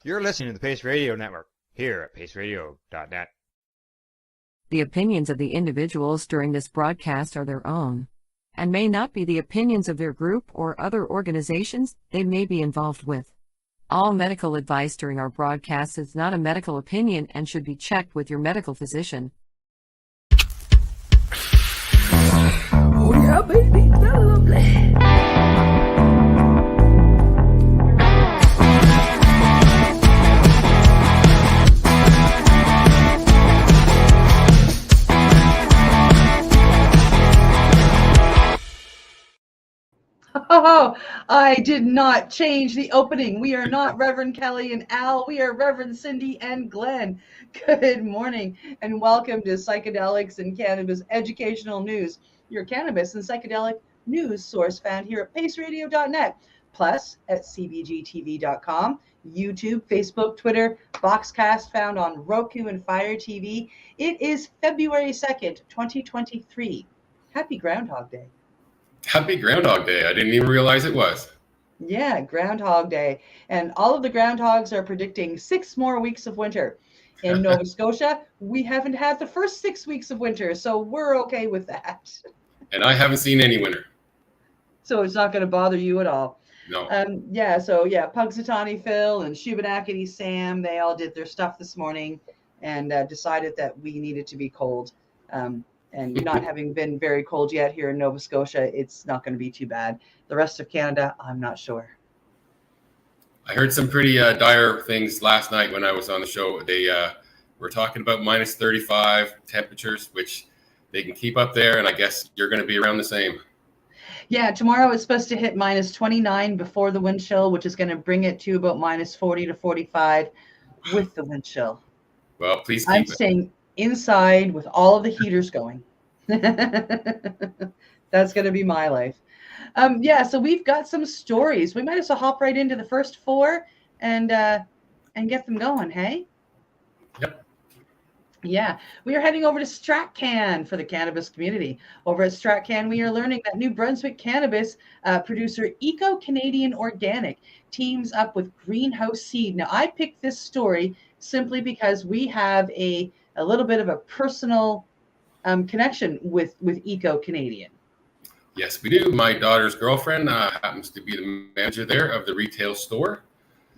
You're listening to the Pace Radio Network, here at paceradio.net. The opinions of the individuals during this broadcast are their own, and may not be the opinions of their group or other organizations they may be involved with. All medical advice during our broadcast is not a medical opinion and should be checked with your medical physician. Oh yeah, baby, that's lovely. Oh, I did not change the opening. We are not Reverend Kelly and Al. We are Reverend Cindy and Glenn. Good morning and welcome to Psychedelics and Cannabis Educational News, your cannabis and psychedelic news source found here at paceradio.net, plus at cbgtv.com, YouTube, Facebook, Twitter, Boxcast found on Roku and Fire TV. It is February 2nd, 2023. Happy Groundhog Day. Happy Groundhog Day. I didn't even realize it was. Yeah, Groundhog Day. And all of the groundhogs are predicting 6 more weeks of winter. In Nova Scotia, we haven't had the first 6 weeks of winter, so we're okay with that. And I haven't seen any winter. So it's not going to bother you at all. No. Pugsatani Phil and Shubenacadie Sam, they all did their stuff this morning and decided that we needed to be cold. And not having been very cold yet here in Nova Scotia, it's not going to be too bad. The rest of Canada, I'm not sure. I heard some pretty dire things last night when I was on the show. They were talking about minus 35 temperatures, which they can keep up there, and I guess you're going to be around the same. Yeah, tomorrow it's supposed to hit minus 29 before the wind chill, which is going to bring it to about minus 40 to 45 with the wind chill. Well, please keep I'm it. staying inside with all of the heaters going. That's going to be my life. So we've got some stories. We might as well hop right into the first 4 and get them going, hey? Yep. Yeah, we are heading over to StratCan for the cannabis community. Over at StratCan, we are learning that New Brunswick cannabis producer Eco-Canadian Organic teams up with Greenhouse Seed. Now, I picked this story simply because we have a little bit of a personal connection with Eco-Canadian. Yes, we do. My daughter's girlfriend happens to be the manager there of the retail store.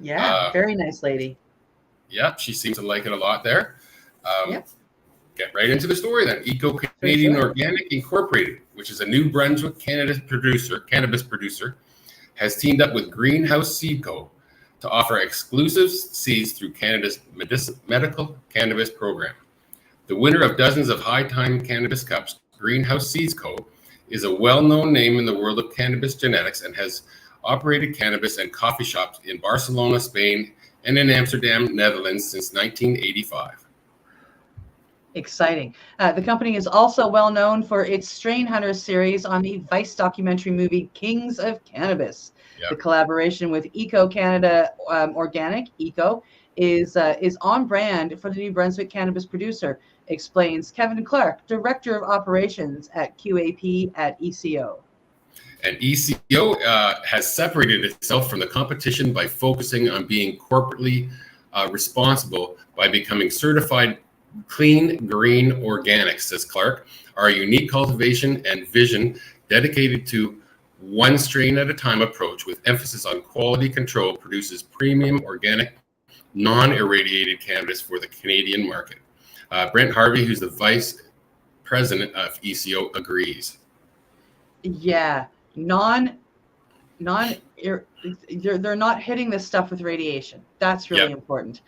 Yeah, very nice lady. Yep, she seems to like it a lot there. Yep. Get right into the story then. Eco-Canadian Organic Incorporated, which is a New Brunswick cannabis producer, has teamed up with Greenhouse Seed Co. to offer exclusive seeds through Canada's medical cannabis program. The winner of dozens of high-time cannabis cups, Greenhouse Seeds Co., is a well-known name in the world of cannabis genetics and has operated cannabis and coffee shops in Barcelona, Spain, and in Amsterdam, Netherlands since 1985. Exciting. The company is also well known for its Strain Hunters series on the Vice documentary movie Kings of Cannabis. Yep. The collaboration with Eco-Canada Organic, Eco, is on brand for the New Brunswick cannabis producer, explains Kevin Clark, Director of Operations at QAP at ECO. And ECO has separated itself from the competition by focusing on being corporately responsible by becoming certified clean, green, organic, says Clark. Our unique cultivation and vision dedicated to one strain at a time approach with emphasis on quality control produces premium, organic, non-irradiated cannabis for the Canadian market. Brent Harvey, who's the vice president of ECO, agrees. Yeah, they're not hitting this stuff with radiation. That's really important.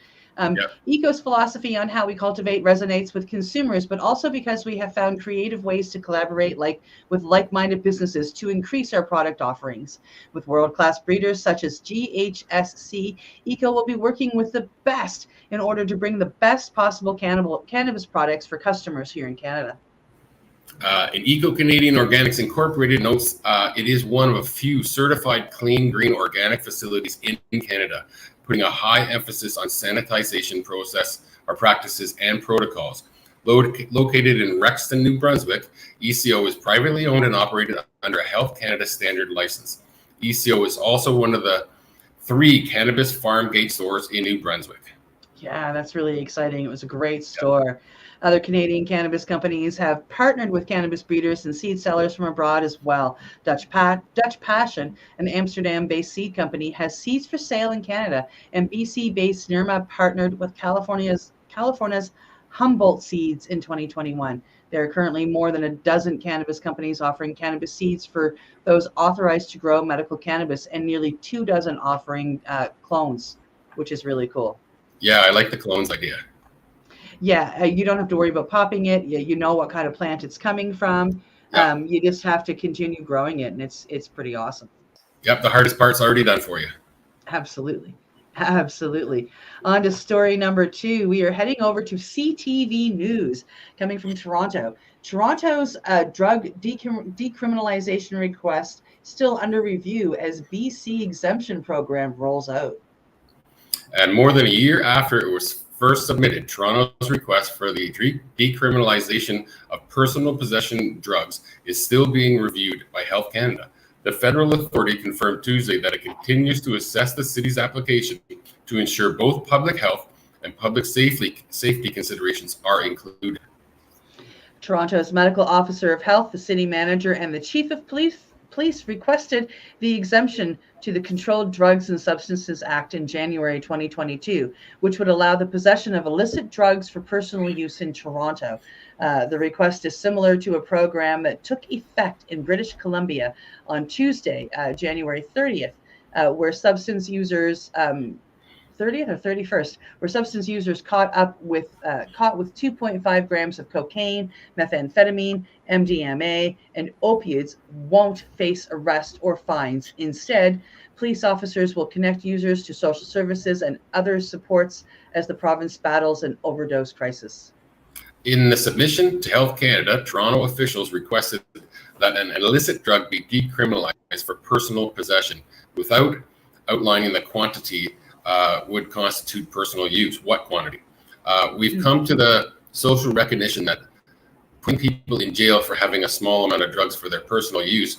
Eco's philosophy on how we cultivate resonates with consumers, but also because we have found creative ways to collaborate with like-minded businesses to increase our product offerings. With world-class breeders such as GHSC, Eco will be working with the best in order to bring the best possible cannabis products for customers here in Canada. And Eco-Canadian Organics Incorporated notes it is one of a few certified clean, green, organic facilities in Canada, putting a high emphasis on sanitization practices and protocols. Located in Rexton, New Brunswick, ECO is privately owned and operated under a Health Canada standard license. ECO is also one of the 3 cannabis farm gate stores in New Brunswick. Yeah, that's really exciting. It was a great store. Other Canadian cannabis companies have partnered with cannabis breeders and seed sellers from abroad as well. Dutch Passion, an Amsterdam-based seed company, has seeds for sale in Canada, and BC-based Nirma partnered with California's Humboldt Seeds in 2021. There are currently more than a dozen cannabis companies offering cannabis seeds for those authorized to grow medical cannabis, and nearly 24 offering clones, which is really cool. Yeah, I like the clones idea. Yeah, you don't have to worry about popping it. You know what kind of plant it's coming from. Yeah. You just have to continue growing it, and it's pretty awesome. Yep, the hardest part's already done for you. Absolutely. Absolutely. On to story number 2. We are heading over to CTV News, coming from Toronto. Toronto's drug decriminalization request still under review as BC exemption program rolls out. And more than a year after it was first submitted, Toronto's request for the decriminalization of personal possession drugs is still being reviewed by Health Canada. The federal authority confirmed Tuesday that it continues to assess the city's application to ensure both public health and public safety considerations are included. Toronto's medical officer of health, the city manager, and the chief of police requested the exemption to the Controlled Drugs and Substances Act in January 2022, which would allow the possession of illicit drugs for personal use in Toronto. The request is similar to a program that took effect in British Columbia on Tuesday, January 30th, where substance users 30th or 31st, where substance users caught with 2.5 grams of cocaine, methamphetamine, MDMA, and opiates won't face arrest or fines. Instead, police officers will connect users to social services and other supports as the province battles an overdose crisis. In the submission to Health Canada, Toronto officials requested that an illicit drug be decriminalized for personal possession without outlining the quantity would constitute personal use, what quantity. We've come to the social recognition that putting people in jail for having a small amount of drugs for their personal use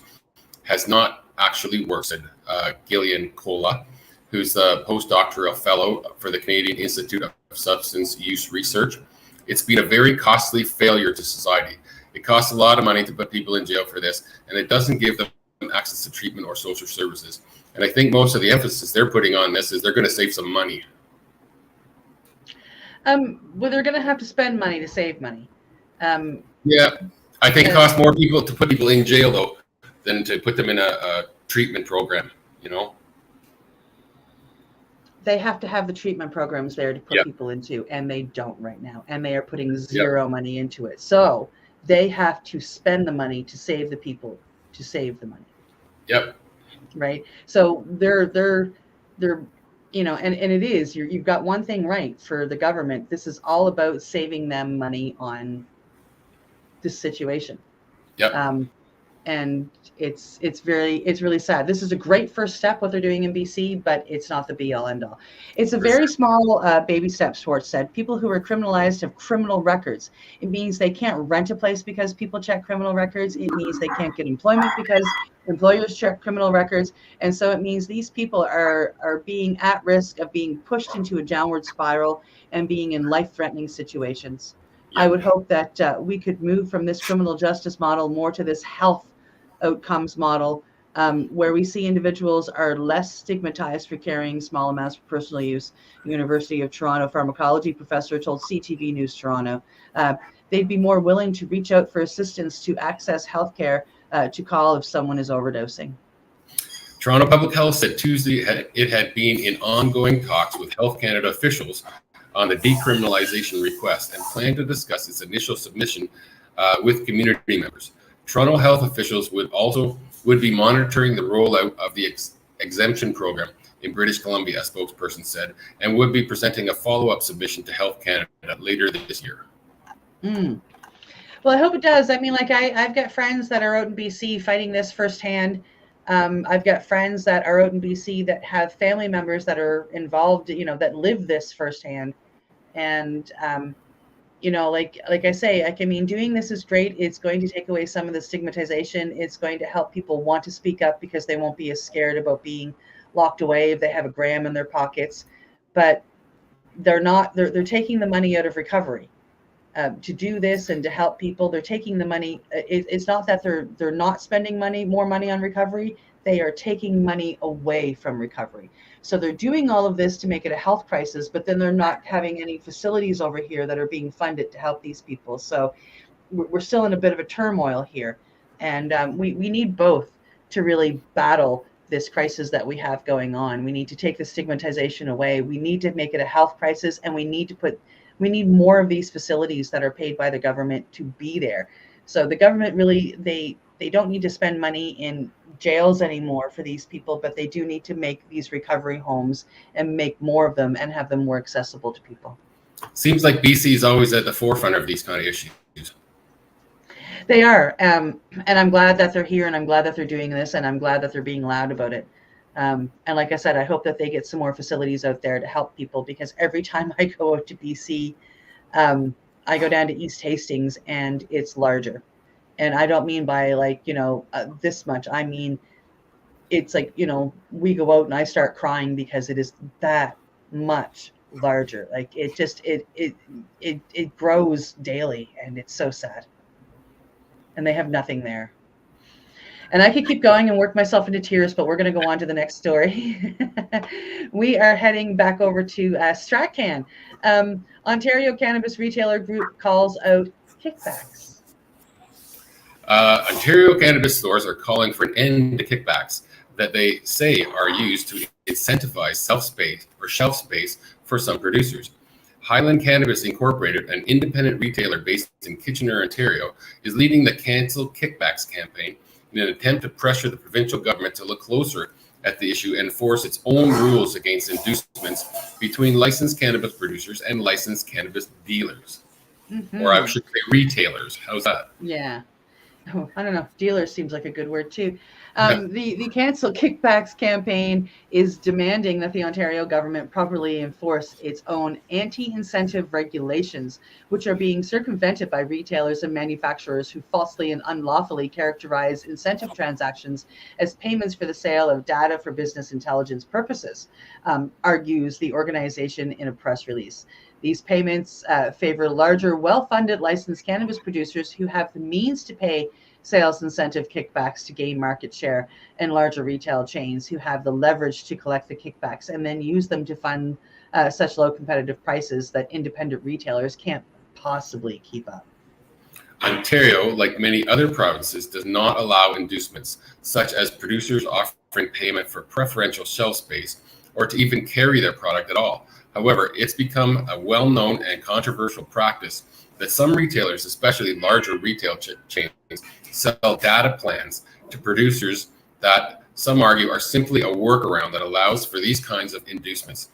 has not actually worked, said Gillian Cola, who's the postdoctoral fellow for the Canadian Institute of Substance Use Research. It's been a very costly failure to society. It costs a lot of money to put people in jail for this, and it doesn't give them access to treatment or social services. And I think most of the emphasis they're putting on this is they're going to save some money. Well, they're going to have to spend money to save money. Yeah, I think it costs more people to put people in jail, though, than to put them in a treatment program, you know? They have to have the treatment programs there to put people into, and they don't right now. And they are putting zero money into it. So they have to spend the money to save the people, to save the money. Yep. Right. So they're you know, and it is, you've got one thing right for the government. This is all about saving them money on this situation. Yep. And it's really sad. This is a great first step, what they're doing in BC, but it's not the be all end all. It's a very small baby step, Schwartz said. People who are criminalized have criminal records. It means they can't rent a place because people check criminal records. It means they can't get employment because employers check criminal records. And so it means these people are being at risk of being pushed into a downward spiral and being in life-threatening situations. I would hope that we could move from this criminal justice model more to this health outcomes model, where we see individuals are less stigmatized for carrying small amounts for personal use. University of Toronto pharmacology professor told CTV News Toronto they'd be more willing to reach out for assistance to access healthcare to call if someone is overdosing. Toronto Public Health said Tuesday it had been in ongoing talks with Health Canada officials on the decriminalization request and planned to discuss its initial submission with community members. Toronto health officials would be monitoring the rollout of the exemption program in British Columbia, a spokesperson said, and would be presenting a follow-up submission to Health Canada later this year. Well, I hope it does. I mean, like I've got friends that are out in BC fighting this firsthand. I've got friends that are out in BC that have family members that are involved, you know, that live this firsthand. And, you know, like I say, I mean, doing this is great. It's going to take away some of the stigmatization. It's going to help people want to speak up because they won't be as scared about being locked away if they have a gram in their pockets, but they're taking the money out of recovery. To do this and to help people, they're taking the money. It's not that they're not spending more money on recovery. They are taking money away from recovery. So they're doing all of this to make it a health crisis, but then they're not having any facilities over here that are being funded to help these people. So we're still in a bit of a turmoil here, and we need both to really battle this crisis that we have going on. We need to take the stigmatization away. We need to make it a health crisis, and we need more of these facilities that are paid by the government to be there. So the government really, they don't need to spend money in jails anymore for these people, but they do need to make these recovery homes and make more of them and have them more accessible to people. Seems like BC is always at the forefront of these kind of issues. They are, and I'm glad that they're here, and I'm glad that they're doing this, and I'm glad that they're being loud about it. And like I said, I hope that they get some more facilities out there to help people, because every time I go out to BC, I go down to East Hastings and it's larger. And I don't mean by this much. I mean, it's like, we go out and I start crying because it is that much larger. Like it grows daily, and it's so sad. And they have nothing there. And I could keep going and work myself into tears, but we're going to go on to the next story. We are heading back over to StratCan. Ontario Cannabis Retailer Group calls out kickbacks. Ontario cannabis stores are calling for an end to kickbacks that they say are used to incentivize shelf space for some producers. Highland Cannabis Incorporated, an independent retailer based in Kitchener, Ontario, is leading the Cancel Kickbacks campaign in an attempt to pressure the provincial government to look closer at the issue and enforce its own rules against inducements between licensed cannabis producers and licensed cannabis dealers. Mm-hmm. Or I should say retailers. How's that? Yeah. Oh, I don't know. Dealer seems like a good word too. The Cancel Kickbacks campaign is demanding that the Ontario government properly enforce its own anti-incentive regulations, which are being circumvented by retailers and manufacturers who falsely and unlawfully characterize incentive transactions as payments for the sale of data for business intelligence purposes, argues the organization in a press release. These payments favor larger, well-funded licensed cannabis producers who have the means to pay sales incentive kickbacks to gain market share, and larger retail chains who have the leverage to collect the kickbacks and then use them to fund such low competitive prices that independent retailers can't possibly keep up. Ontario, like many other provinces, does not allow inducements, such as producers offering payment for preferential shelf space or to even carry their product at all. However, it's become a well-known and controversial practice that some retailers, especially larger retail chains, sell data plans to producers that some argue are simply a workaround that allows for these kinds of inducements.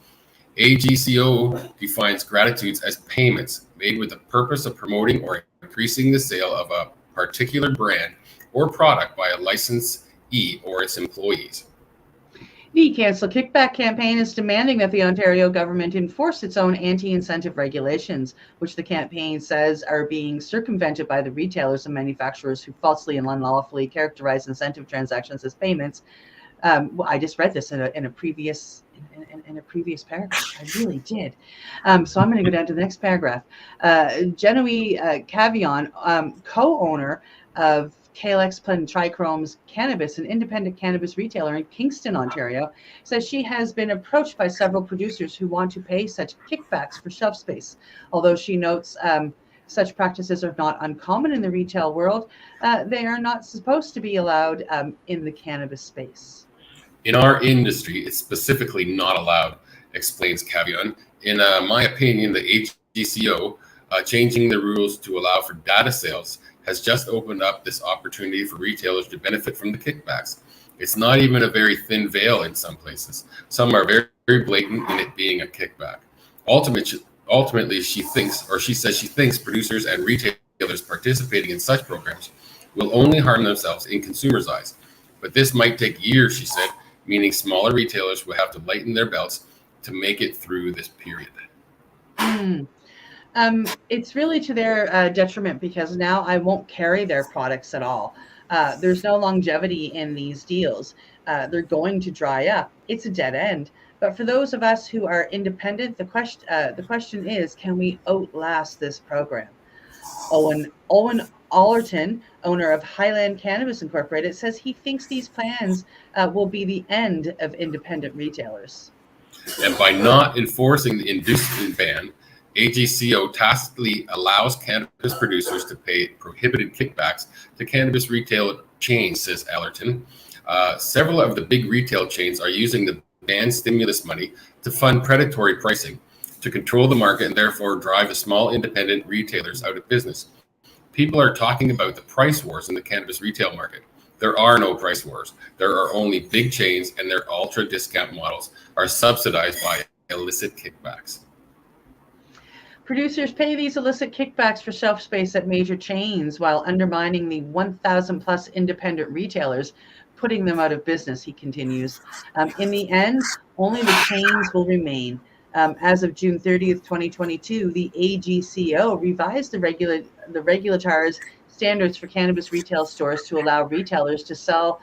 AGCO defines gratitudes as payments made with the purpose of promoting or increasing the sale of a particular brand or product by a licensee or its employees. The Cancel Kickback campaign is demanding that the Ontario government enforce its own anti-incentive regulations, which the campaign says are being circumvented by the retailers and manufacturers who falsely and unlawfully characterize incentive transactions as payments. I just read this in a previous paragraph. I really did. So I'm going to go down to the next paragraph. Genoe Cavion, co-owner of Calyx Trichrome's Cannabis, an independent cannabis retailer in Kingston, Ontario, says she has been approached by several producers who want to pay such kickbacks for shelf space. Although she notes such practices are not uncommon in the retail world, they are not supposed to be allowed in the cannabis space. In our industry, it's specifically not allowed, explains Cavion. In my opinion, the AGCO changing the rules to allow for data sales has just opened up this opportunity for retailers to benefit from the kickbacks. It's not even a very thin veil in some places. Some are very, very blatant in it being a kickback. Ultimately, she says she thinks producers and retailers participating in such programs will only harm themselves in consumers' eyes. But this might take years, she said, meaning smaller retailers will have to lighten their belts to make it through this period. It's really to their detriment, because now I won't carry their products at all. There's no longevity in these deals. they're going to dry up. It's a dead end. But for those of us who are independent, the question is, can we outlast this program? Owen Allerton, owner of Highland Cannabis Incorporated, says he thinks these plans will be the end of independent retailers. And by not enforcing the inducement ban, AGCO tacitly allows cannabis producers to pay prohibited kickbacks to cannabis retail chains, says Allerton. Several of the big retail chains are using the ban stimulus money to fund predatory pricing, to control the market and therefore drive the small independent retailers out of business. People are talking about the price wars in the cannabis retail market. There are no price wars. There are only big chains, and their ultra discount models are subsidized by illicit kickbacks. Producers pay these illicit kickbacks for shelf space at major chains while undermining the 1,000 plus independent retailers, putting them out of business, he continues. In the end, only the chains will remain. As of June 30th, 2022, the AGCO revised the regulator's standards for cannabis retail stores to allow retailers to sell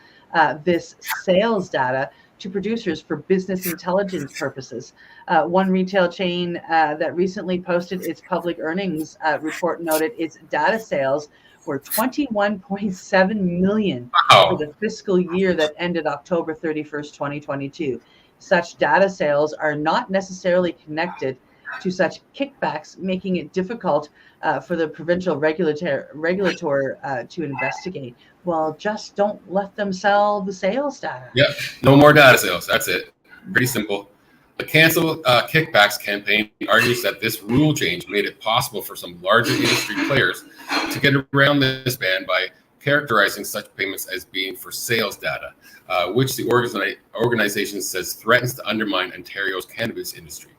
this sales data to producers for business intelligence purposes. One retail chain that recently posted its public earnings report noted its data sales were 21.7 million for the fiscal year that ended October 31st, 2022. Such data sales are not necessarily connected to such kickbacks, making it difficult for the provincial regulator to investigate. Well, just don't let them sell the sales data. Yep, no more data sales. That's it. Pretty simple. The Cancel Kickbacks campaign argues that this rule change made it possible for some larger industry players to get around this ban by characterizing such payments as being for sales data, which the organization says threatens to undermine Ontario's cannabis industry.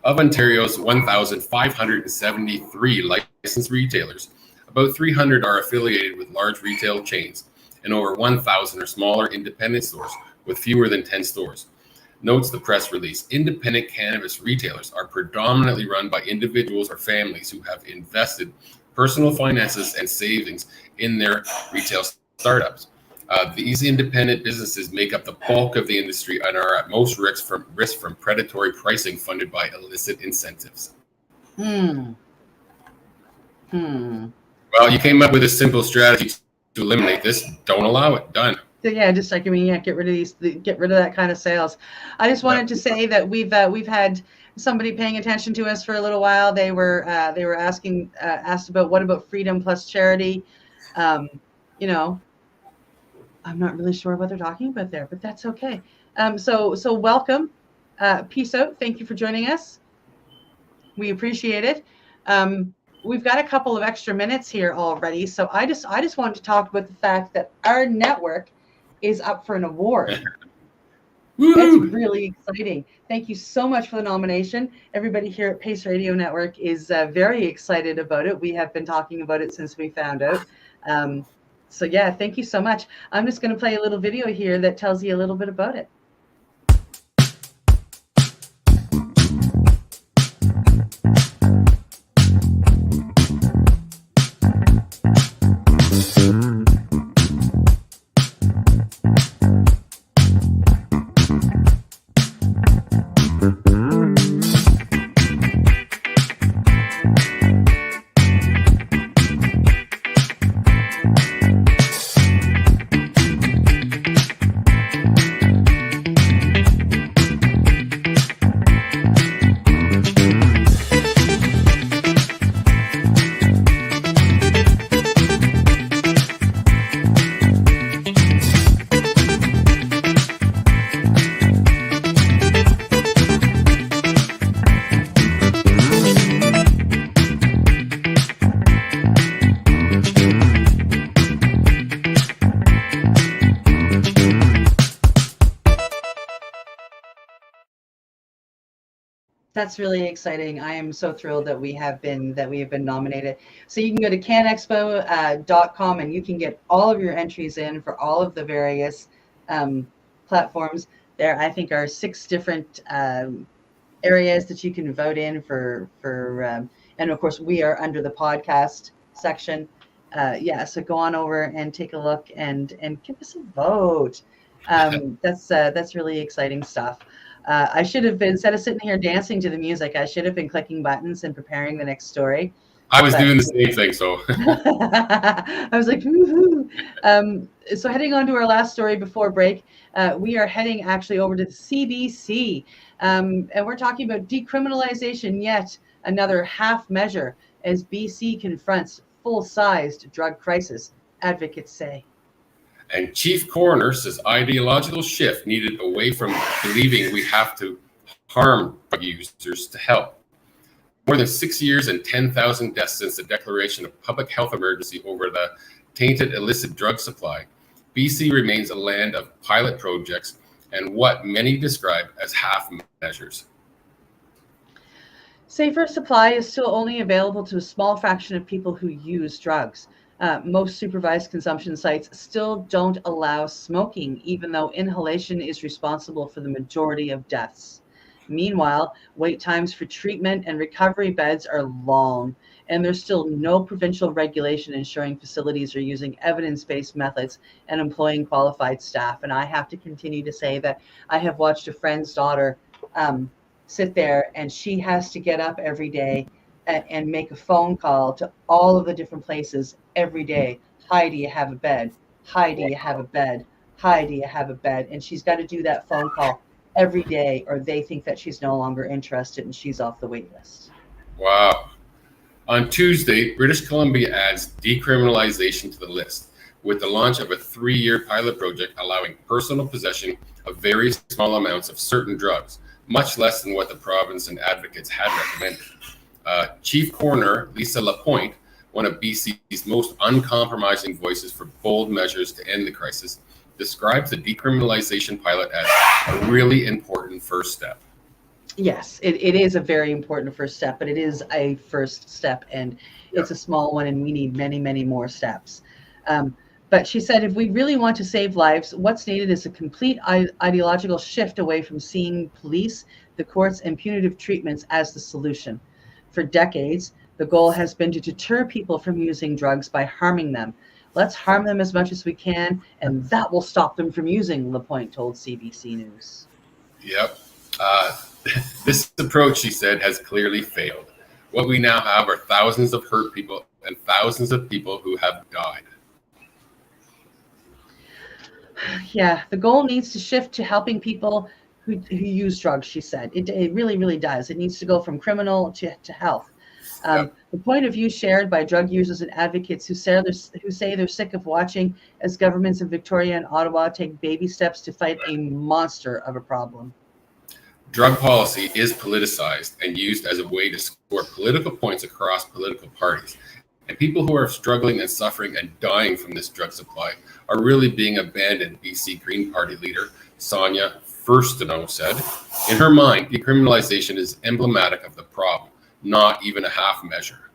Of Ontario's 1,573 licensed retailers, about 300 are affiliated with large retail chains, and over 1,000 are smaller independent stores with fewer than 10 stores. Notes the press release, independent cannabis retailers are predominantly run by individuals or families who have invested personal finances and savings in their retail startups. These independent businesses make up the bulk of the industry and are at most risk from predatory pricing funded by illicit incentives. Well, you came up with a simple strategy to eliminate this. Don't allow it. Done. Yeah, just like get rid of that kind of sales. I just wanted to say that we've had somebody paying attention to us for a little while. They were asked about what about freedom plus charity. I'm not really sure what they're talking about there, but that's okay. So welcome. Peace out. Thank you for joining us. We appreciate it. We've got a couple of extra minutes here already, so I just wanted to talk about the fact that our network is up for an award. That's really exciting. Thank you so much for the nomination. Everybody here at Pace Radio Network is very excited about it. We have been talking about it since we found out. So yeah, thank you so much. I'm just going to play a little video here that tells you a little bit about it. That's really exciting. I am so thrilled that we have been nominated. So you can go to canexpo.com and you can get all of your entries in for all of the various platforms. There, I think, are 6 different areas that you can vote in for and of course we are under the podcast section. So go on over and take a look and give us a vote. That's really exciting stuff. I should have been, instead of sitting here dancing to the music, I should have been clicking buttons and preparing the next story. I was doing the same thing, so. I was like, woohoo. So heading on to our last story before break, we are heading actually over to the CBC, and we're talking about decriminalization, yet another half measure as BC confronts full-sized drug crisis, advocates say. And Chief Coroner says ideological shift needed away from believing we have to harm drug users to help. More than 6 years and 10,000 deaths since the declaration of public health emergency over the tainted illicit drug supply, BC remains a land of pilot projects and what many describe as half measures. Safer supply is still only available to a small fraction of people who use drugs. Most supervised consumption sites still don't allow smoking, even though inhalation is responsible for the majority of deaths. Meanwhile, wait times for treatment and recovery beds are long, and there's still no provincial regulation ensuring facilities are using evidence-based methods and employing qualified staff. And I have to continue to say that I have watched a friend's daughter sit there, and she has to get up every day and make a phone call to all of the different places every day. Hi, do you have a bed? Hi, do you have a bed? Hi, do you have a bed? And she's got to do that phone call every day, or they think that she's no longer interested and she's off the wait list. Wow. On Tuesday, British Columbia adds decriminalization to the list with the launch of a 3-year pilot project allowing personal possession of very small amounts of certain drugs, much less than what the province and advocates had recommended. Chief Coroner Lisa Lapointe, one of BC's most uncompromising voices for bold measures to end the crisis, describes the decriminalization pilot as a really important first step. Yes, it is a very important first step, but it is a first step, and it's a small one, and we need many, many more steps. But she said, if we really want to save lives, what's needed is a complete ideological shift away from seeing police, the courts, and punitive treatments as the solution. For decades, the goal has been to deter people from using drugs by harming them. Let's harm them as much as we can, and that will stop them from using, Lapointe told CBC News. Yep. This approach, she said, has clearly failed. What we now have are thousands of hurt people and thousands of people who have died. Yeah, the goal needs to shift to helping people who use drugs, she said. It really, really does. It needs to go from criminal to health. The point of view shared by drug users and advocates who say they're sick of watching as governments in Victoria and Ottawa take baby steps to fight a monster of a problem. Drug policy is politicized and used as a way to score political points across political parties. And people who are struggling and suffering and dying from this drug supply are really being abandoned, BC Green Party leader Sonia Furstenau said. In her mind, decriminalization is emblematic of the problem, not even a half measure.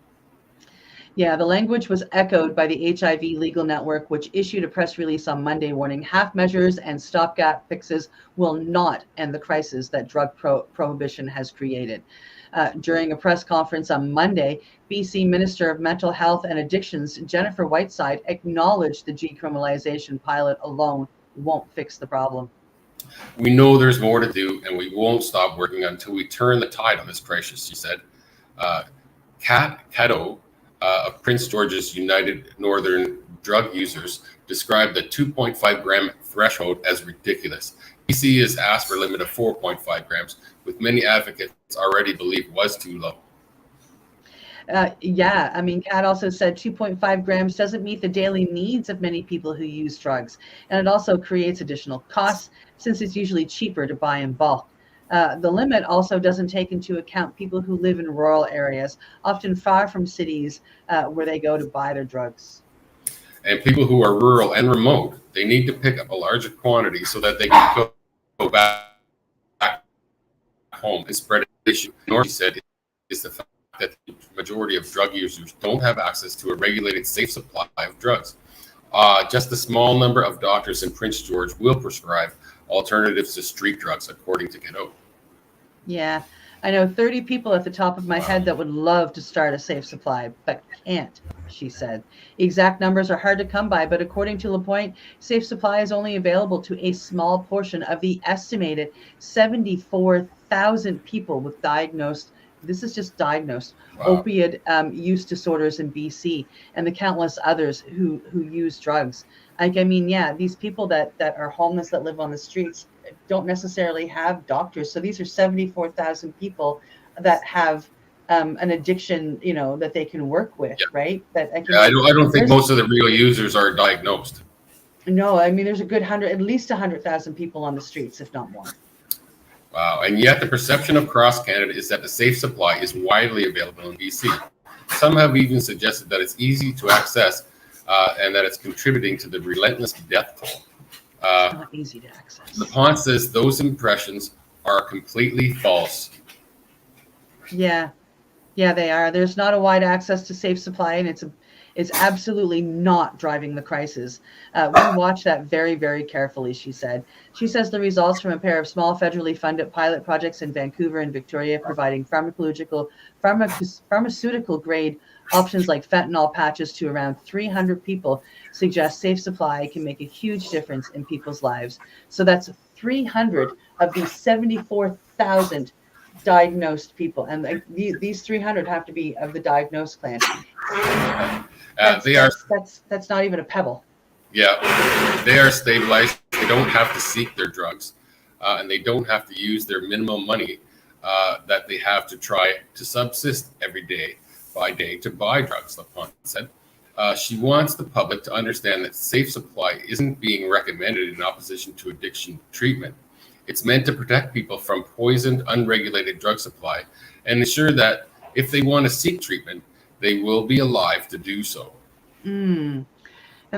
Yeah, the language was echoed by the HIV Legal Network, which issued a press release on Monday warning half measures and stopgap fixes will not end the crisis that drug prohibition has created. During a press conference on Monday, BC Minister of Mental Health and Addictions, Jennifer Whiteside, acknowledged the decriminalization pilot alone won't fix the problem. We know there's more to do, and we won't stop working until we turn the tide on this crisis, she said. Kat Cato of Prince George's United Northern Drug Users described the 2.5 gram threshold as ridiculous. BC has asked for a limit of 4.5 grams, with many advocates already believe was too low. Yeah, I mean, Kat also said 2.5 grams doesn't meet the daily needs of many people who use drugs. And it also creates additional costs since it's usually cheaper to buy in bulk. The limit also doesn't take into account people who live in rural areas, often far from cities where they go to buy their drugs. And people who are rural and remote, they need to pick up a larger quantity so that they can go back home and spread the issue. Nor, she said, is the fact that the majority of drug users don't have access to a regulated, safe supply of drugs. Just a small number of doctors in Prince George will prescribe alternatives to street drugs, according to Cato. Yeah. I know 30 people at the top of my head that would love to start a safe supply, but can't, she said. Exact numbers are hard to come by, but according to LaPointe, safe supply is only available to a small portion of the estimated 74,000 people with diagnosed, this is just diagnosed, opiate use disorders in BC, and the countless others who use drugs. Like, I mean, yeah, these people that are homeless, that live on the streets, don't necessarily have doctors. So these are 74,000 people that have an addiction, you know, that they can work with, right? That I don't think most of the real users are diagnosed. No, I mean, there's a good at least 100,000 people on the streets, if not more. Wow. And yet the perception across Canada is that the safe supply is widely available in BC. Some have even suggested that it's easy to access and that it's contributing to the relentless death toll. It's not easy to access. LaPointe says those impressions are completely false. Yeah, they are. There's not a wide access to safe supply, and it's absolutely not driving the crisis. We watch that very, very carefully, she said. She says the results from a pair of small federally funded pilot projects in Vancouver and Victoria providing pharmaceutical grade options like fentanyl patches to around 300 people suggest safe supply can make a huge difference in people's lives. So that's 300 of these 74,000 diagnosed people, and these 300 have to be of the diagnosed clan. That's not even a pebble. Yeah, they are stabilized. They don't have to seek their drugs, and they don't have to use their minimum money that they have to try to subsist every day by day to buy drugs, LaPointe said. She wants the public to understand that safe supply isn't being recommended in opposition to addiction treatment. It's meant to protect people from poisoned, unregulated drug supply and ensure that if they want to seek treatment, they will be alive to do so. And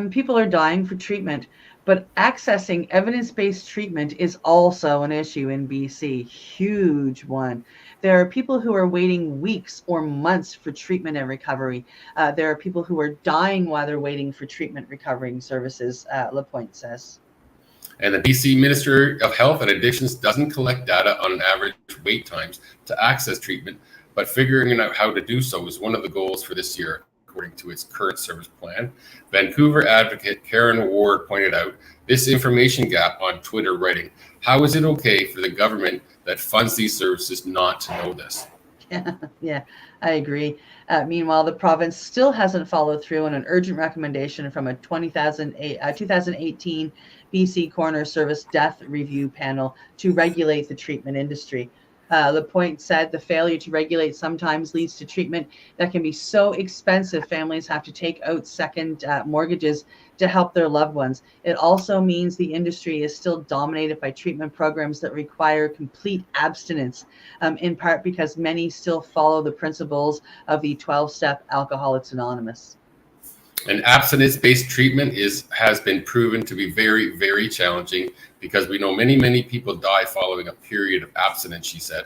people are dying for treatment, but accessing evidence-based treatment is also an issue in BC. Huge one. There are people who are waiting weeks or months for treatment and recovery. There are people who are dying while they're waiting for treatment recovering services, LaPointe says. And the BC Minister of Health and Addictions doesn't collect data on average wait times to access treatment, but figuring out how to do so is one of the goals for this year, according to its current service plan. Vancouver advocate Karen Ward pointed out this information gap on Twitter, writing, "How is it okay for the government that funds these services not to know this?" Yeah, I agree. Meanwhile, the province still hasn't followed through on an urgent recommendation from a 2018 BC Coroner Service Death Review Panel to regulate the treatment industry. LaPointe said the failure to regulate sometimes leads to treatment that can be so expensive families have to take out second mortgages to help their loved ones. It also means the industry is still dominated by treatment programs that require complete abstinence, in part because many still follow the principles of the 12-step Alcoholics Anonymous. And abstinence-based treatment has been proven to be very, very challenging because we know many people die following a period of abstinence, she said.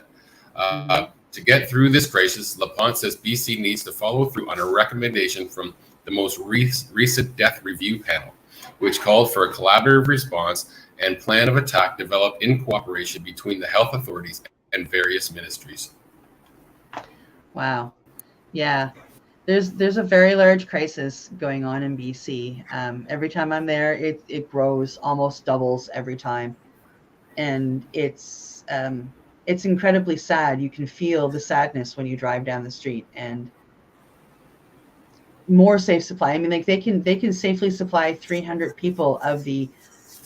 To get through this crisis, LaPointe says BC needs to follow through on a recommendation from the most recent death review panel, which called for a collaborative response and plan of attack developed in cooperation between the health authorities and various ministries. Wow. Yeah. There's a very large crisis going on in BC. Every time I'm there, it grows, almost doubles every time, and it's incredibly sad. You can feel the sadness when you drive down the street. And more safe supply. I mean, like they can safely supply 300 people of the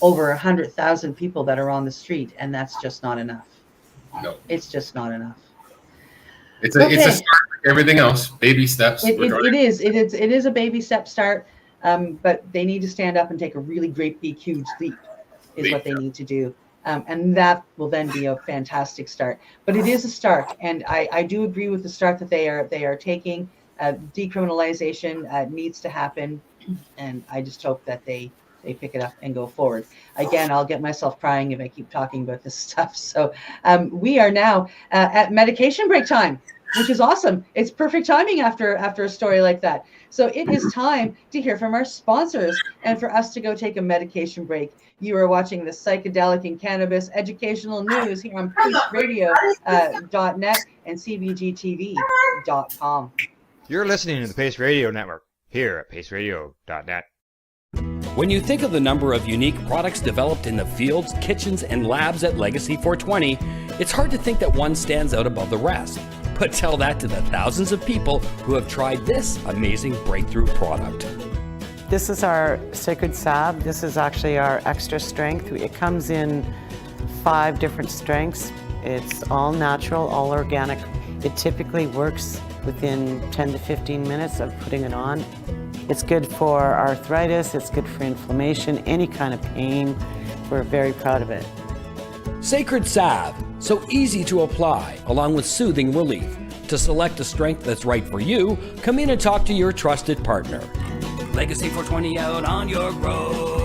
over 100,000 people that are on the street, and that's just not enough. No, it's just not enough. It's a start like everything else, baby steps. It is a baby step start, but they need to stand up and take a really great big huge leap is what they need to do, and that will then be a fantastic start. But it is a start, and I do agree with the start that they are taking. Decriminalization needs to happen, and I just hope that they pick it up and go forward. Again, I'll get myself crying if I keep talking about this stuff. So we are now at medication break time. which is awesome. It's perfect timing after a story like that. So it is time to hear from our sponsors and for us to go take a medication break. You are watching the Psychedelic and Cannabis Educational News here on PaceRadio.net and CBGTV.com. You're listening to the Pace Radio Network here at paceradio.net. When you think of the number of unique products developed in the fields, kitchens, and labs at Legacy 420, it's hard to think that one stands out above the rest. But tell that to the thousands of people who have tried this amazing breakthrough product. This is our Sacred Salve. This is actually our extra strength. It comes in 5 different strengths. It's all natural, all organic. It typically works within 10 to 15 minutes of putting it on. It's good for arthritis, it's good for inflammation, any kind of pain. We're very proud of it. Sacred Salve, so easy to apply, along with soothing relief. To select a strength that's right for you, come in and talk to your trusted partner. Legacy 420 out on your road.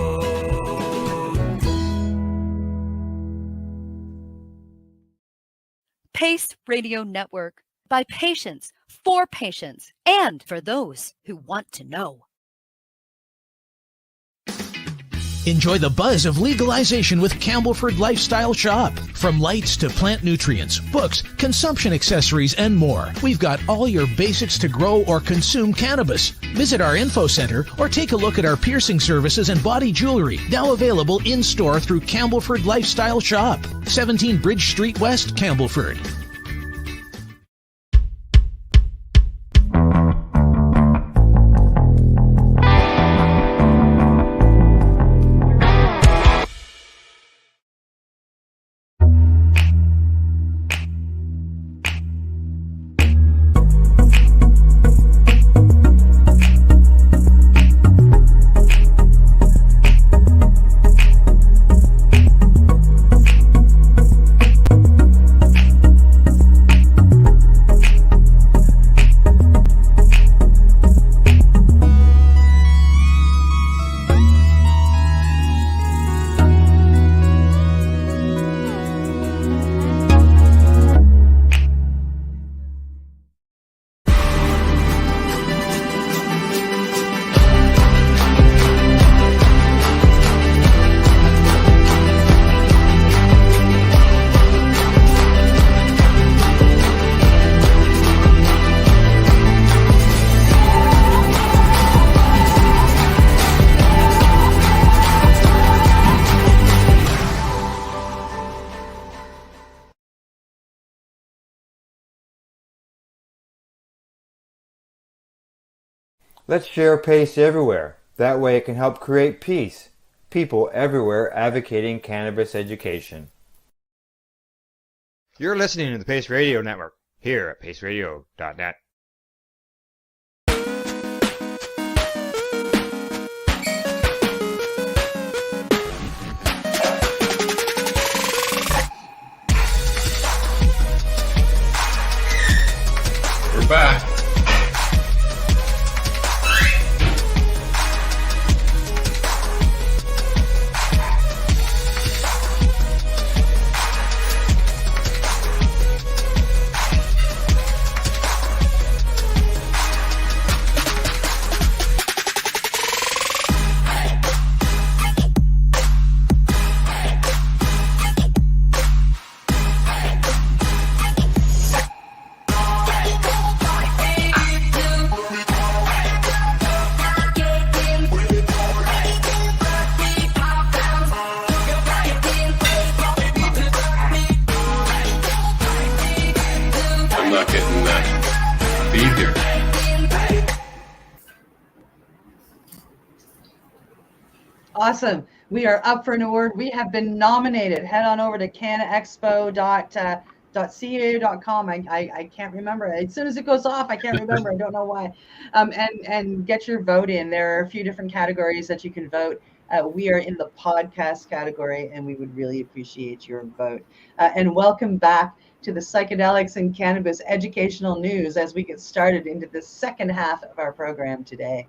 Pace Radio Network, by patients, for patients, and for those who want to know. Enjoy the buzz of legalization with Campbellford Lifestyle Shop. From lights to plant nutrients, books, consumption accessories, and more, we've got all your basics to grow or consume cannabis. Visit our info center or take a look at our piercing services and body jewelry, now available in-store through Campbellford Lifestyle Shop, 17 Bridge Street West, Campbellford. Let's share Pace everywhere. That way it can help create peace. People everywhere advocating cannabis education. You're listening to the Pace Radio Network here at paceradio.net. We're back. Awesome. We are up for an award. We have been nominated. Head on over to canaexpo.ca.com. I can't remember. As soon as it goes off, I can't remember. I don't know why. And get your vote in. There are a few different categories that you can vote. We are in the podcast category, and we would really appreciate your vote. And welcome back to the Psychedelics and Cannabis Educational News as we get started into the second half of our program today.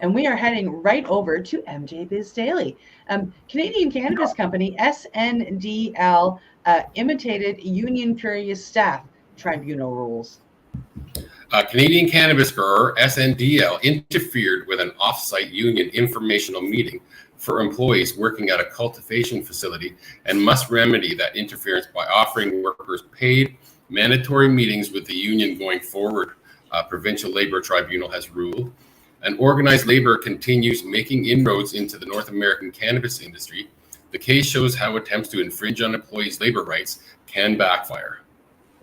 And we are heading right over to MJ Biz Daily. Canadian cannabis company SNDL imitated union furious staff, tribunal rules. A Canadian cannabis grower, SNDL, interfered with an off-site union informational meeting for employees working at a cultivation facility and must remedy that interference by offering workers paid mandatory meetings with the union going forward. Provincial Labor Tribunal has ruled. And organized labor continues making inroads into the North American cannabis industry. The case shows how attempts to infringe on employees' labor rights can backfire.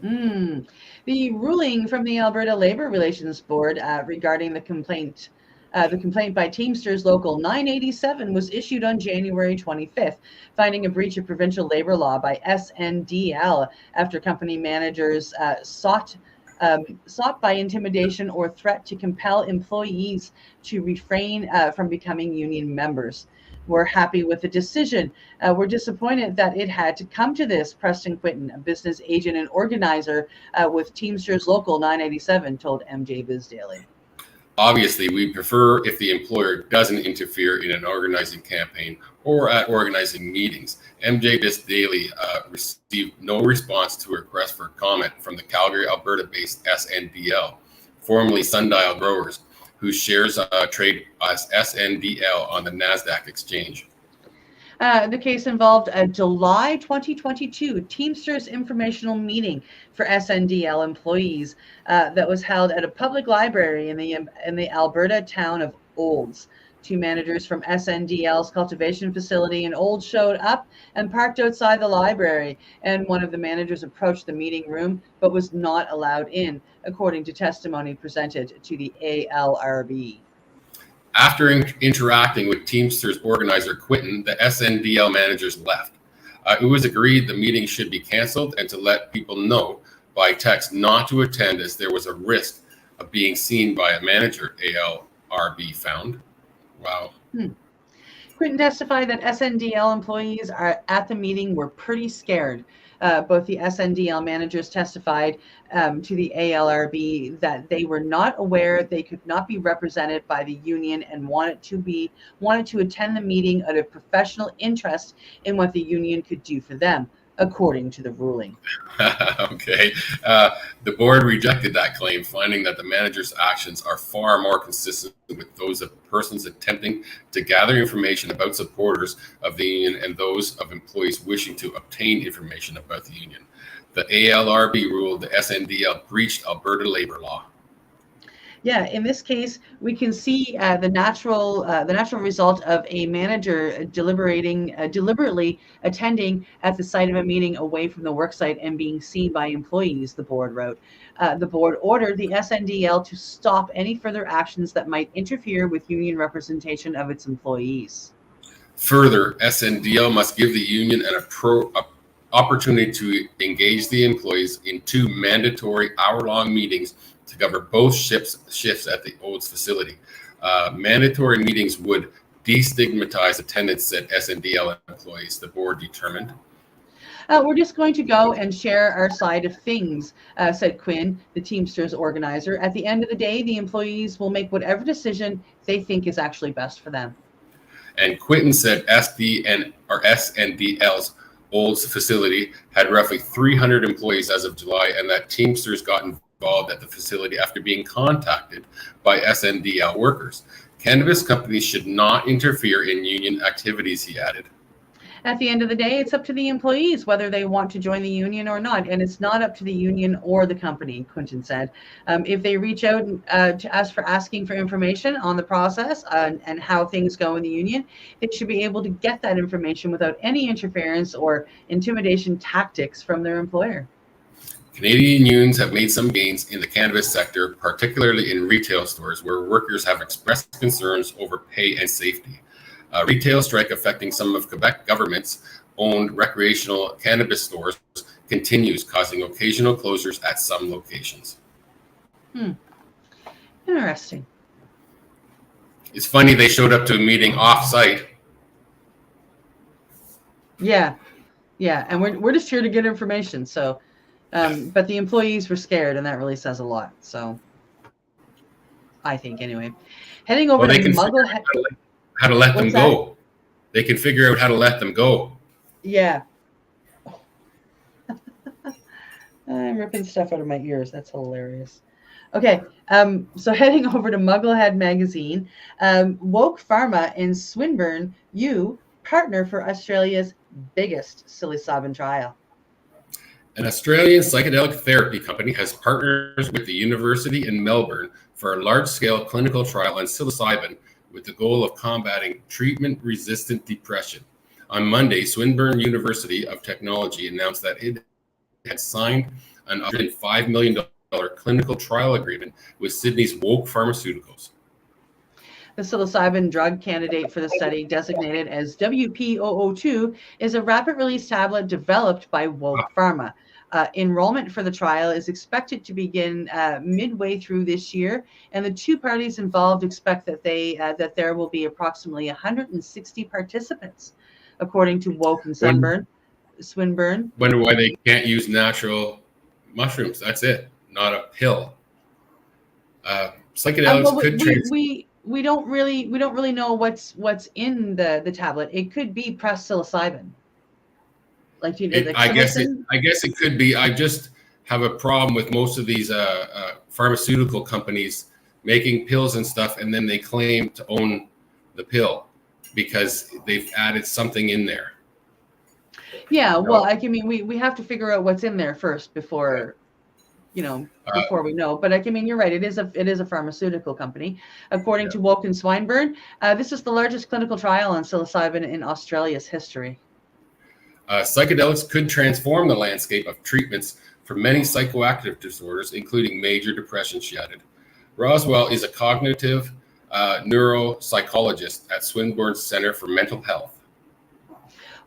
The ruling from the Alberta Labor Relations Board regarding the complaint by Teamsters Local 987 was issued on January 25th, finding a breach of provincial labor law by SNDL after company managers sought by intimidation or threat to compel employees to refrain from becoming union members. We're happy with the decision. We're disappointed that it had to come to this, Preston Quinton, a business agent and organizer with Teamsters Local 987, told MJ Biz Daily. Obviously, we prefer if the employer doesn't interfere in an organizing campaign or at organizing meetings. MJ Biz Daily received no response to a request for comment from the Calgary, Alberta-based SNDL, formerly Sundial Growers, whose shares trade as SNDL on the NASDAQ exchange. The case involved a July 2022 Teamsters informational meeting for SNDL employees that was held at a public library in the Alberta town of Olds. Two managers from SNDL's cultivation facility in Olds showed up and parked outside the library, and one of the managers approached the meeting room but was not allowed in, according to testimony presented to the ALRB. After interacting with Teamsters organizer Quinton, the SNDL managers left. It was agreed the meeting should be canceled and to let people know by text not to attend as there was a risk of being seen by a manager, ALRB found. Wow. Quinton testified that SNDL employees at the meeting were pretty scared. Both the SNDL managers testified to the ALRB that they were not aware they could not be represented by the union and wanted to attend the meeting out of professional interest in what the union could do for them, according to the ruling. Okay. The board rejected that claim, finding that the manager's actions are far more consistent with those of persons attempting to gather information about supporters of the union and those of employees wishing to obtain information about the union. The ALRB ruled the SNDL breached Alberta labor law. Yeah, in this case, we can see the natural result of a manager deliberately attending at the site of a meeting away from the worksite and being seen by employees, the board wrote. The board ordered the SNDL to stop any further actions that might interfere with union representation of its employees. Further, SNDL must give the union an opportunity to engage the employees in 2 mandatory hour-long meetings to cover both shifts at the Olds facility. Mandatory meetings would destigmatize attendance, said SNDL employees, the board determined. We're just going to go and share our side of things, said Quinn, the Teamsters organizer. At the end of the day, the employees will make whatever decision they think is actually best for them. And Quinton said SNDL's Olds facility had roughly 300 employees as of July, and that Teamsters got involved at the facility after being contacted by SNDL workers. Cannabis companies should not interfere in union activities, he added. At the end of the day, it's up to the employees whether they want to join the union or not, and it's not up to the union or the company, Quinton said. If they reach out to us for asking for information on the process and how things go in the union, they should be able to get that information without any interference or intimidation tactics from their employer. Canadian unions have made some gains in the cannabis sector, particularly in retail stores, where workers have expressed concerns over pay and safety. A retail strike affecting some of Quebec government's owned recreational cannabis stores continues, causing occasional closures at some locations. Interesting. It's funny they showed up to a meeting off-site. Yeah, and we're just here to get information. So, but the employees were scared, and that really says a lot. So, I think anyway. Heading over to Mugglehead. How to let them go. They can figure out how to let them go. Yeah. I'm ripping stuff out of my ears. That's hilarious. Okay, so heading over to Mugglehead Magazine, Woke Pharma and Swinburne U partner for Australia's biggest psilocybin trial. An Australian psychedelic therapy company has partners with the University in Melbourne for a large-scale clinical trial on psilocybin with the goal of combating treatment-resistant depression. On Monday, Swinburne University of Technology announced that it had signed an $5 million clinical trial agreement with Sydney's Woke Pharmaceuticals. The psilocybin drug candidate for the study, designated as WP002, is a rapid-release tablet developed by Woke Pharma. Enrollment for the trial is expected to begin midway through this year, and the two parties involved expect that there will be approximately 160 participants, according to Woke and Swinburne. Wonder why they can't use natural mushrooms. That's it, not a pill. Psychedelics could we don't really know what's in the tablet. It could be pressed psilocybin. I guess it could be. I just have a problem with most of these pharmaceutical companies making pills and stuff, and then they claim to own the pill because they've added something in there. Yeah, well, we have to figure out what's in there first before we know. But you're right. It is a pharmaceutical company, according to Woke and Swinburne. This is the largest clinical trial on psilocybin in Australia's history. Psychedelics could transform the landscape of treatments for many psychoactive disorders, including major depression, she added. Roswell is a cognitive neuropsychologist at Swinburne's Center for Mental Health.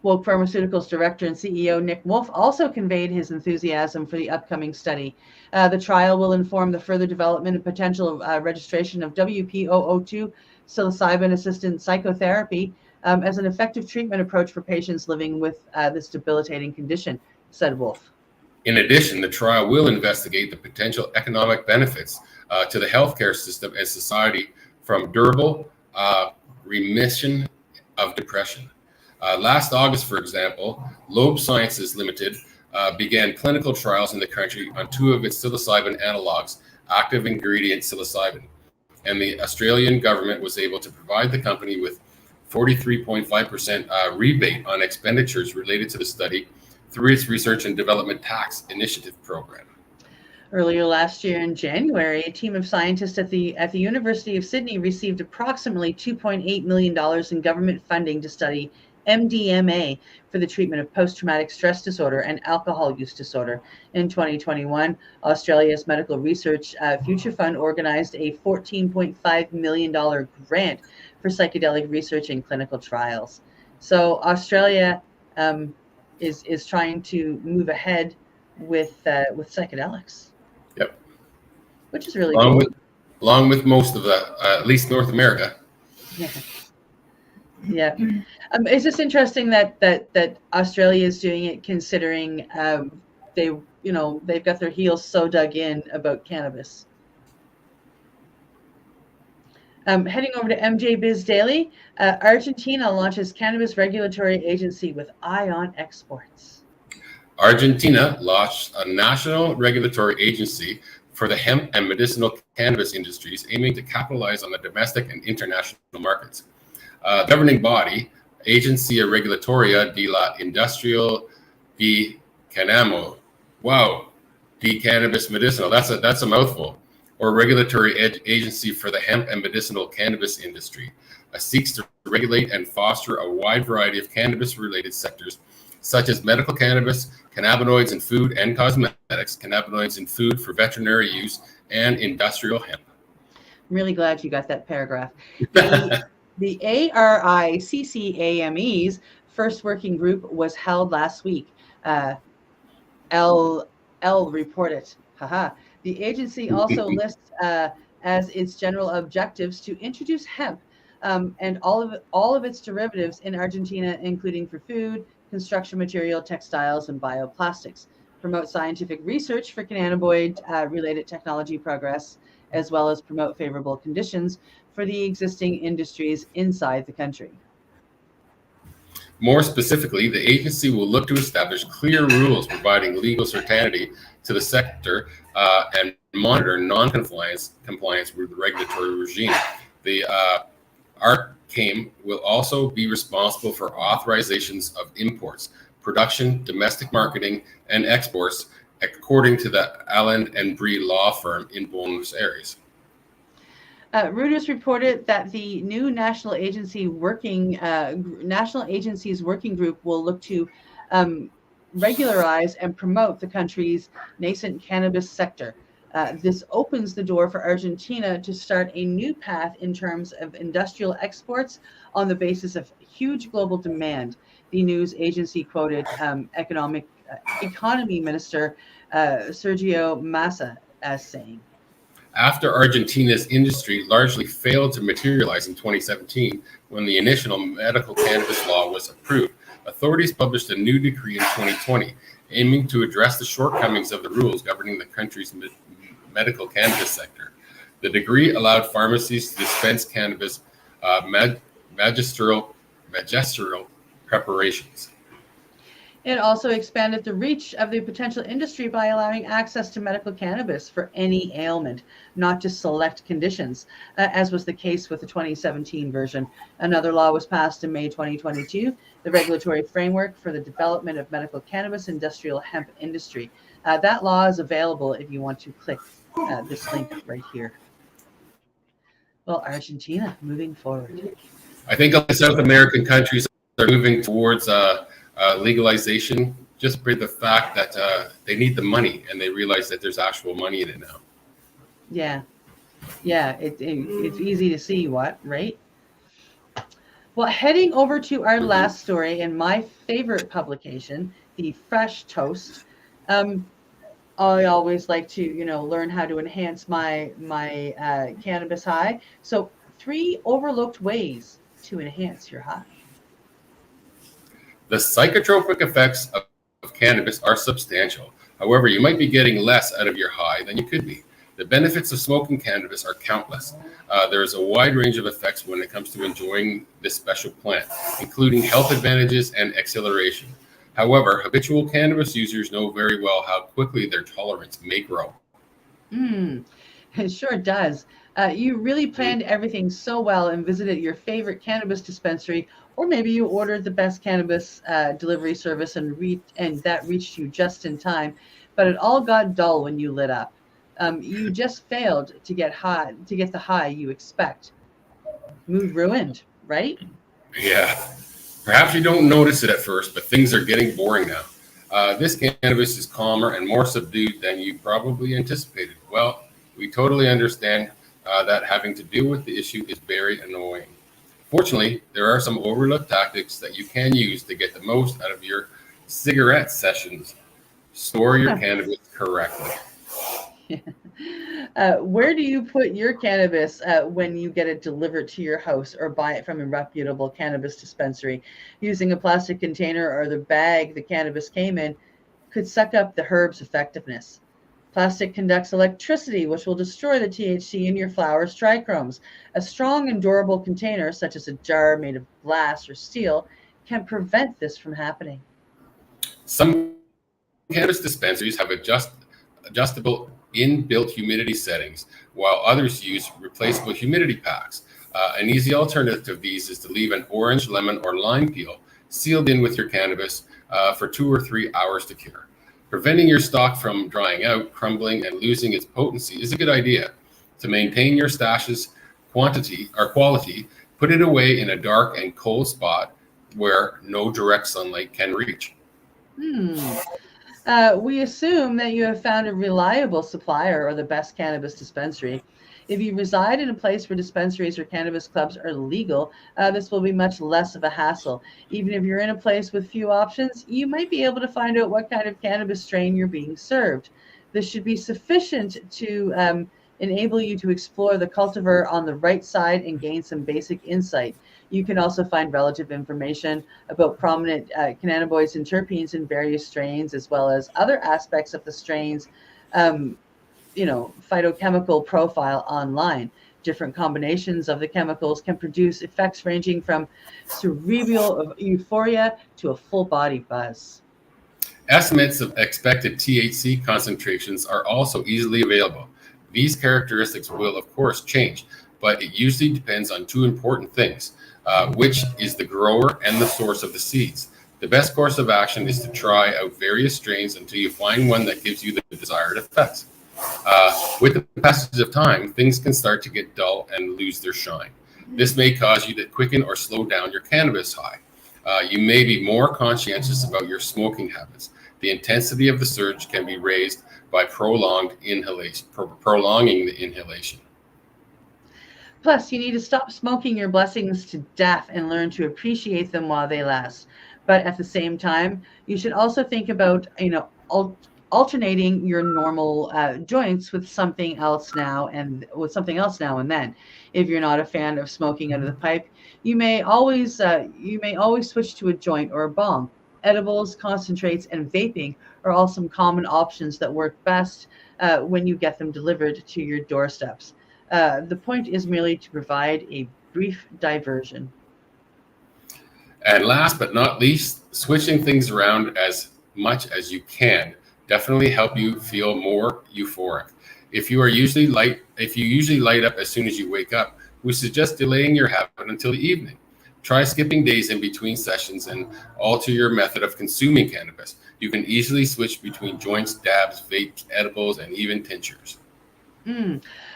Woke Pharmaceuticals Director and CEO Nick Wolf also conveyed his enthusiasm for the upcoming study. The trial will inform the further development and potential registration of WP002 psilocybin-assisted psychotherapy as an effective treatment approach for patients living with this debilitating condition, said Wolf. In addition, the trial will investigate the potential economic benefits to the healthcare system and society from durable remission of depression. Last August, for example, Loeb Sciences Limited began clinical trials in the country on two of its psilocybin analogs, active ingredient psilocybin, and the Australian government was able to provide the company with 43.5% rebate on expenditures related to the study through its Research and Development Tax Initiative program. Earlier last year in January, a team of scientists at the University of Sydney received approximately $2.8 million in government funding to study MDMA for the treatment of post-traumatic stress disorder and alcohol use disorder. In 2021, Australia's Medical Research Future Fund organized a $14.5 million grant for psychedelic research and clinical trials. So Australia is trying to move ahead with psychedelics. Yep. Which is really cool. Along with most of at least North America. Yeah. Yeah. It's just interesting that Australia is doing it, considering they've got their heels so dug in about cannabis. Heading over to MJ Biz Daily, Argentina launches cannabis regulatory agency with eye on exports. Argentina launched a national regulatory agency for the hemp and medicinal cannabis industries, aiming to capitalize on the domestic and international markets. Governing body, Agencia Regulatoria de la Industria de Cannamo. Wow, de Cannabis Medicinal. That's a mouthful. Or regulatory agency for the hemp and medicinal cannabis industry, seeks to regulate and foster a wide variety of cannabis-related sectors, such as medical cannabis, cannabinoids in food and cosmetics, cannabinoids in food for veterinary use, and industrial hemp. I'm really glad you got that paragraph. The ARICCAME's first working group was held last week. L reported. The agency also lists as its general objectives to introduce hemp and all of its derivatives in Argentina, including for food, construction material, textiles, and bioplastics. Promote scientific research for cannabinoid-related technology progress, as well as promote favorable conditions for the existing industries inside the country. More specifically, the agency will look to establish clear rules providing legal certainty to the sector and monitor non-compliance with the regulatory regime. The ARCAIM will also be responsible for authorizations of imports, production, domestic marketing, and exports, according to the Allen and Brie law firm in Buenos Aires. Reuters reported that the new national agency's working group will look to regularize and promote the country's nascent cannabis sector. This opens the door for Argentina to start a new path in terms of industrial exports on the basis of huge global demand. The news agency quoted economy minister Sergio Massa as saying. After Argentina's industry largely failed to materialize in 2017, when the initial medical cannabis law was approved, authorities published a new decree in 2020, aiming to address the shortcomings of the rules governing the country's medical cannabis sector. The decree allowed pharmacies to dispense cannabis magistral preparations. It also expanded the reach of the potential industry by allowing access to medical cannabis for any ailment, not just select conditions, as was the case with the 2017 version. Another law was passed in May 2022, the regulatory framework for the development of medical cannabis industrial hemp industry. That law is available if you want to click this link right here. Well, Argentina, moving forward. I think all the South American countries are moving towards legalization, just for the fact that they need the money and they realize that there's actual money in it now. Yeah, it's easy to see right? Well, heading over to our last story in my favorite publication, the Fresh Toast. I always like to, learn how to enhance my cannabis high. So 3 overlooked ways to enhance your high. The psychotropic effects of cannabis are substantial. However, you might be getting less out of your high than you could be. The benefits of smoking cannabis are countless. There is a wide range of effects when it comes to enjoying this special plant, including health advantages and exhilaration. However, habitual cannabis users know very well how quickly their tolerance may grow. It sure does. You really planned everything so well and visited your favorite cannabis dispensary, or maybe you ordered the best cannabis delivery service and that reached you just in time, but it all got dull when you lit up. You just failed to get the high you expect. Mood ruined, right? Yeah. Perhaps you don't notice it at first, but things are getting boring now. This cannabis is calmer and more subdued than you probably anticipated. Well, we totally understand that having to deal with the issue is very annoying. Fortunately, there are some overlooked tactics that you can use to get the most out of your cigarette sessions. Store your cannabis correctly. Where do you put your cannabis when you get it delivered to your house or buy it from a reputable cannabis dispensary? Using a plastic container or the bag the cannabis came in could suck up the herb's effectiveness. Plastic conducts electricity, which will destroy the THC in your flower's trichromes. A strong and durable container, such as a jar made of glass or steel, can prevent this from happening. Some cannabis dispensaries have adjustable inbuilt humidity settings, while others use replaceable humidity packs. An easy alternative to these is to leave an orange, lemon, or lime peel sealed in with your cannabis for 2 or 3 hours to cure. Preventing your stock from drying out, crumbling, and losing its potency is a good idea. To maintain your stash's quality, put it away in a dark and cold spot where no direct sunlight can reach. We assume that you have found a reliable supplier or the best cannabis dispensary. If you reside in a place where dispensaries or cannabis clubs are legal, this will be much less of a hassle. Even if you're in a place with few options, you might be able to find out what kind of cannabis strain you're being served. This should be sufficient to enable you to explore the cultivar on the right side and gain some basic insight. You can also find relative information about prominent cannabinoids and terpenes in various strains, as well as other aspects of the strain's phytochemical profile online. Different combinations of the chemicals can produce effects ranging from cerebral euphoria to a full body buzz. Estimates of expected THC concentrations are also easily available. These characteristics will, of course, change, but it usually depends on two important things, which is the grower and the source of the seeds. The best course of action is to try out various strains until you find one that gives you the desired effects. With the passage of time, things can start to get dull and lose their shine. This may cause you to quicken or slow down your cannabis high. You may be more conscientious about your smoking habits. The intensity of the surge can be raised by prolonging the inhalation. Plus, you need to stop smoking your blessings to death and learn to appreciate them while they last. But at the same time, you should also think about, alternating your normal joints with something else now and then. If you're not a fan of smoking out of the pipe, you may always switch to a joint or a bomb. Edibles, concentrates, and vaping are all some common options that work best when you get them delivered to your doorsteps. The point is merely to provide a brief diversion. And last but not least, switching things around as much as you can definitely help you feel more euphoric. If you usually light up as soon as you wake up, we suggest delaying your habit until the evening. Try skipping days in between sessions and alter your method of consuming cannabis. You can easily switch between joints, dabs, vapes, edibles, and even tinctures.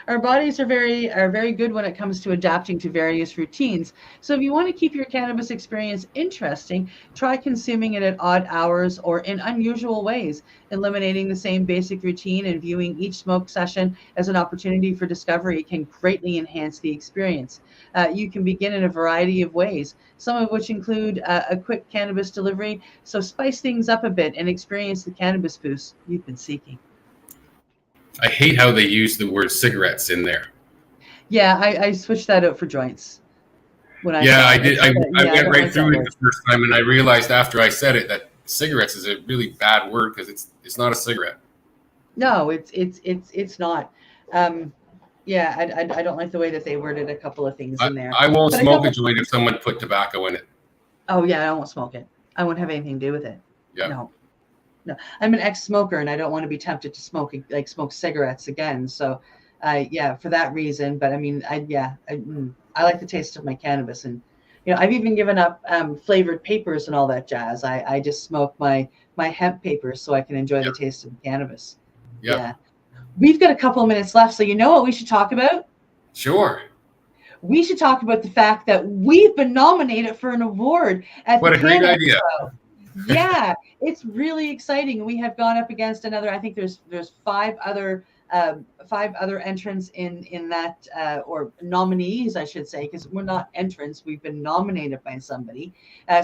Our bodies are very good when it comes to adapting to various routines. So if you want to keep your cannabis experience interesting, try consuming it at odd hours or in unusual ways. Eliminating the same basic routine and viewing each smoke session as an opportunity for discovery can greatly enhance the experience. You can begin in a variety of ways, some of which include a quick cannabis delivery. So spice things up a bit and experience the cannabis boost you've been seeking. I hate how they use the word cigarettes in there. Yeah, I switched that out for joints. I did. I went right through it the first time, and I realized after I said it that cigarettes is a really bad word because it's not a cigarette. No, it's not. I don't like the way that they worded a couple of things in there. I won't smoke a joint if someone put tobacco in it. Oh yeah, I won't smoke it. I won't have anything to do with it. Yeah. No, I'm an ex-smoker and I don't want to be tempted to smoke cigarettes again. So, for that reason. But I mean, I like the taste of my cannabis, and I've even given up flavored papers and all that jazz. I just smoke my hemp papers so I can enjoy the taste of the cannabis. Yep. Yeah. We've got a couple of minutes left, so you know what we should talk about? Sure. We should talk about the fact that we've been nominated for an award at What the a great Canada idea. Show. Yeah, it's really exciting. We have gone up against another. I think there's five other entrants in that or nominees, I should say, because we're not entrants. We've been nominated by somebody.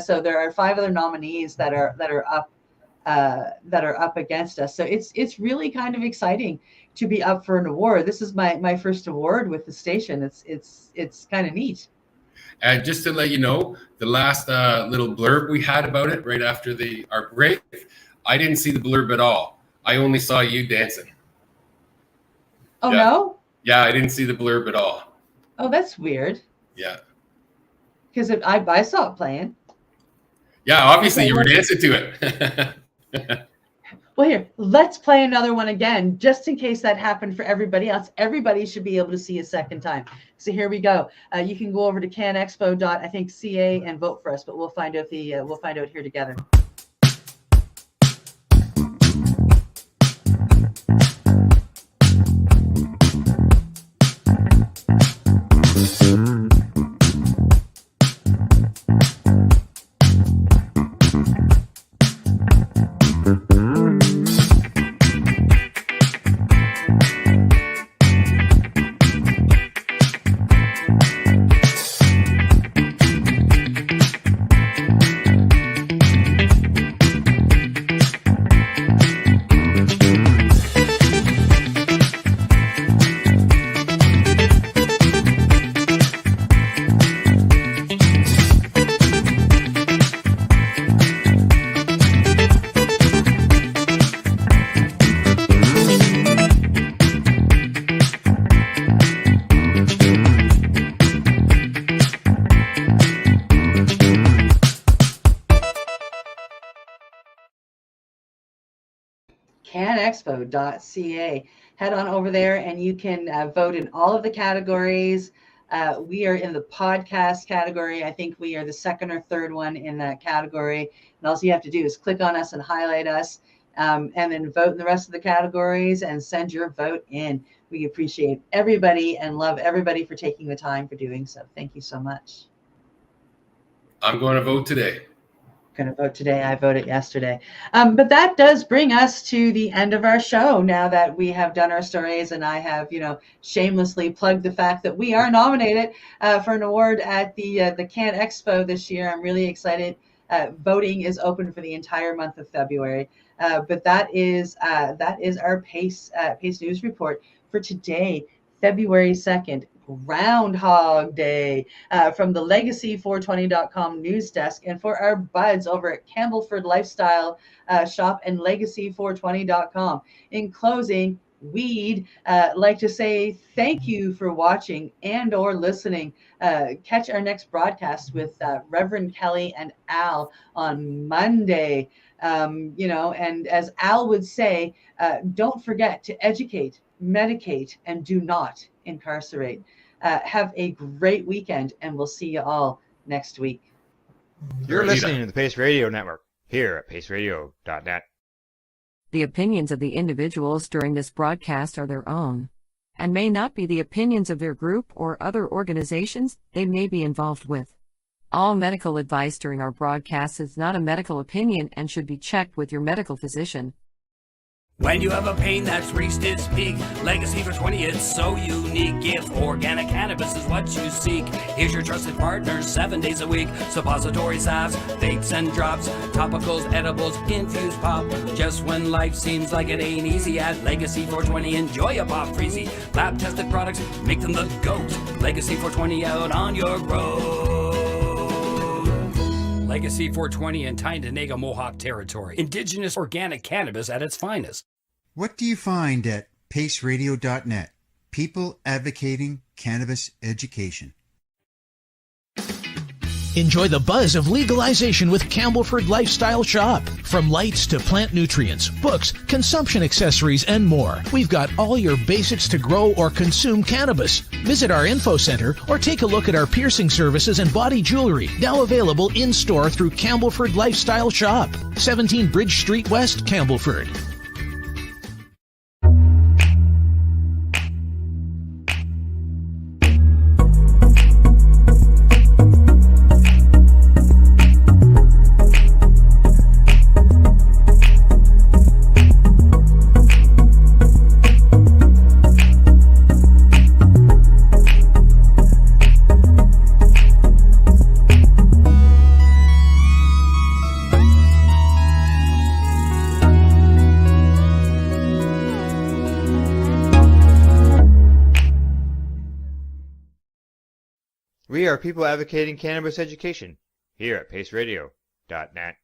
So there are 5 other nominees that are up against us. So it's really kind of exciting to be up for an award. This is my first award with the station. It's kind of neat. And just to let you know, the last little blurb we had about it right after our break, I didn't see the blurb at all. I only saw you dancing. Oh, no? Yeah, I didn't see the blurb at all. Oh, that's weird. Yeah. Because I saw it playing. Yeah, obviously you were dancing to it. Well, here, let's play another one again, just in case that happened for everybody else. Everybody should be able to see a second time. So here we go. You can go over to canexpo.ca and vote for us, but we'll find out here together. canexpo.ca. Head on over there and you can vote in all of the categories. We are in the podcast category. I think we are the second or third one in that category. And all you have to do is click on us and highlight us, and then vote in the rest of the categories and send your vote in. We appreciate everybody and love everybody for taking the time for doing so. Thank you so much. I'm going to vote today. Going to vote today. I voted yesterday. But that does bring us to the end of our show now that we have done our stories, and I have, shamelessly plugged the fact that we are nominated for an award at the Can Expo this year. I'm really excited. Voting is open for the entire month of February. But that is our PACE News Report for today, February 2nd. Groundhog Day, from the Legacy420.com news desk, and for our buds over at Campbellford Lifestyle Shop and Legacy420.com. In closing, we'd like to say thank you for watching and or listening. Catch our next broadcast with Reverend Kelly and Al on Monday. And as Al would say, don't forget to educate, medicate, and do not incarcerate. Have a great weekend, and we'll see you all next week. You're listening to the Pace Radio Network here at paceradio.net. The opinions of the individuals during this broadcast are their own, and may not be the opinions of their group or other organizations they may be involved with. All medical advice during our broadcast is not a medical opinion and should be checked with your medical physician. When you have a pain that's reached its peak, Legacy for 20, it's so unique. If organic cannabis is what you seek, here's your trusted partner 7 days a week. Suppository salves, vapes and drops, topicals, edibles, infused pop. Just when life seems like it ain't easy, at Legacy 420, enjoy a pop freezy. Lab tested products, make them the GOAT. Legacy 420 out on your road. Legacy 420 in Tyndonega Mohawk territory. Indigenous organic cannabis at its finest. What do you find at paceradio.net? People advocating cannabis education. Enjoy the buzz of legalization with Campbellford Lifestyle Shop. From lights to plant nutrients, books, consumption accessories, and more, we've got all your basics to grow or consume cannabis. Visit our info center or take a look at our piercing services and body jewelry, now available in-store through Campbellford Lifestyle Shop, 17 Bridge Street West, Campbellford. We are people advocating cannabis education here at paceradio.net.